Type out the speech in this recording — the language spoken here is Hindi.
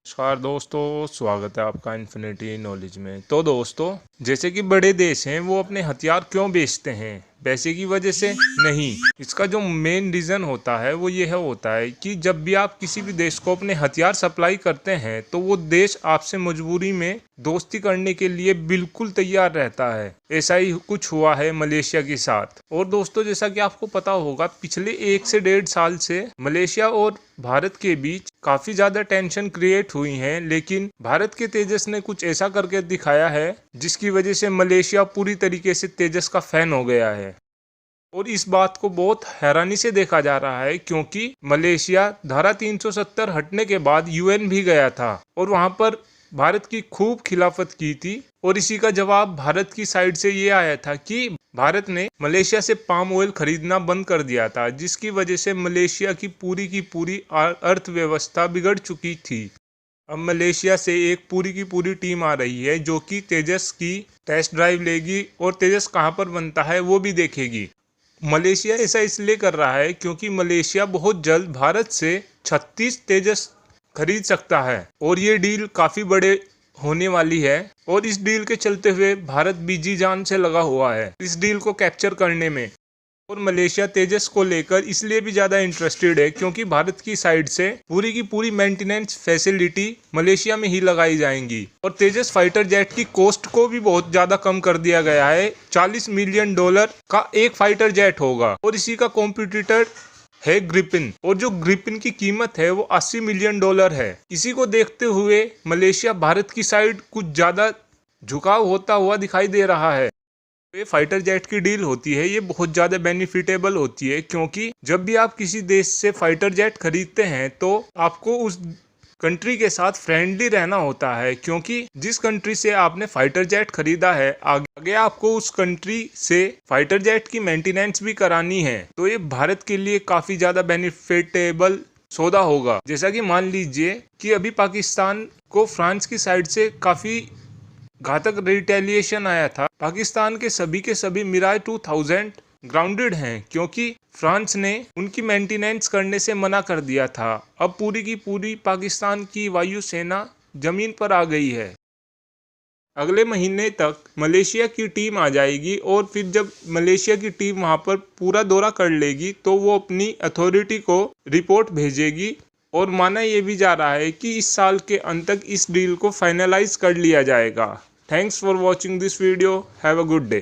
नमस्कार दोस्तों, स्वागत है आपका इन्फिनिटी नॉलेज में। तो दोस्तों, जैसे कि बड़े देश हैं वो अपने हथियार क्यों बेचते हैं? पैसे की वजह से नहीं। इसका जो मेन रीज़न होता है वो यह होता है कि जब भी आप किसी भी देश को अपने हथियार सप्लाई करते हैं तो वो देश आपसे मजबूरी में दोस्ती करने के लिए बिल्कुल तैयार रहता है। ऐसा ही कुछ हुआ है मलेशिया के साथ। और दोस्तों, जैसा कि आपको पता होगा, पिछले 1 से 1.5 साल से मलेशिया और भारत के बीच काफी ज्यादा टेंशन क्रिएट हुई है, लेकिन भारत के तेजस ने कुछ ऐसा करके दिखाया है जिसकी वजह से मलेशिया पूरी तरीके से तेजस का फैन हो गया है। और इस बात को बहुत हैरानी से देखा जा रहा है क्योंकि मलेशिया धारा 370 हटने के बाद यूएन भी गया था और वहां पर भारत की खूब खिलाफत की थी। और इसी का जवाब भारत की साइड से ये आया था कि भारत ने मलेशिया से पाम ऑयल खरीदना बंद कर दिया था, जिसकी वजह से मलेशिया की पूरी अर्थव्यवस्था बिगड़ चुकी थी। अब मलेशिया से एक पूरी की पूरी टीम आ रही है जो कि तेजस की टेस्ट ड्राइव लेगी और तेजस कहाँ पर बनता है वो भी देखेगी। मलेशिया ऐसा इसलिए कर रहा है क्योंकि मलेशिया बहुत जल्द भारत से 36 तेजस खरीद सकता है और ये डील काफ़ी बड़े होने वाली है। और इस डील के चलते हुए भारत भी जी जान से लगा हुआ है इस डील को कैप्चर करने में। और मलेशिया तेजस को लेकर इसलिए भी ज़्यादा इंटरेस्टेड है क्योंकि भारत की साइड से पूरी की पूरी मेंटेनेंस फैसिलिटी मलेशिया में ही लगाई जाएंगी। और तेजस फाइटर जेट की कॉस्ट को भी बहुत ज़्यादा कम कर दिया गया है। $40 मिलियन का एक फाइटर जेट होगा। और इसी का कॉम्पिटिटर है ग्रिपिन, और जो ग्रिपिन की कीमत है वो $80 मिलियन है। इसी को देखते हुए मलेशिया भारत की साइड कुछ ज़्यादा झुकाव होता हुआ दिखाई दे रहा है। ये फाइटर जेट की डील होती है, ये बहुत ज़्यादा बेनिफिटेबल होती है क्योंकि जब भी आप किसी देश से फाइटर जेट खरीदते हैं तो आपको उस कंट्री के साथ फ्रेंडली रहना होता है, क्योंकि जिस कंट्री से आपने फाइटर जेट खरीदा है आगे आपको उस कंट्री से फाइटर जेट की मेंटेनेंस भी करानी है। तो ये भारत के लिए काफ़ी ज़्यादा बेनिफिटेबल सौदा होगा। जैसा कि मान लीजिए कि अभी पाकिस्तान को फ्रांस की साइड से काफ़ी घातक रिटेलिएशन आया था। पाकिस्तान के सभी मिराज 2000 ग्राउंडेड हैं क्योंकि फ्रांस ने उनकी मेंटेनेंस करने से मना कर दिया था। अब पूरी की पूरी पाकिस्तान की वायुसेना जमीन पर आ गई है। अगले महीने तक मलेशिया की टीम आ जाएगी और फिर जब मलेशिया की टीम वहां पर पूरा दौरा कर लेगी तो वो अपनी अथॉरिटी को रिपोर्ट भेजेगी। और माना यह भी जा रहा है कि इस साल के अंत तक इस डील को फाइनलाइज कर लिया जाएगा। Thanks for watching this video. Have a good day.